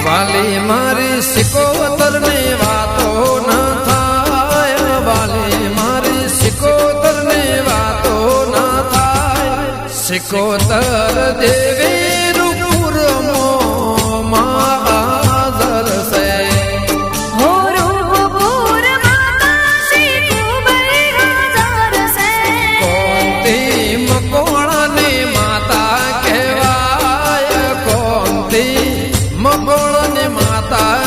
વાલી મારી સિકોતર ને વાતો ન થાય, વાલી મારી સિકોતર ને વાતો ન થાય. સિકોતર દેવી રૂપુરમો માં હાજર છે. માતા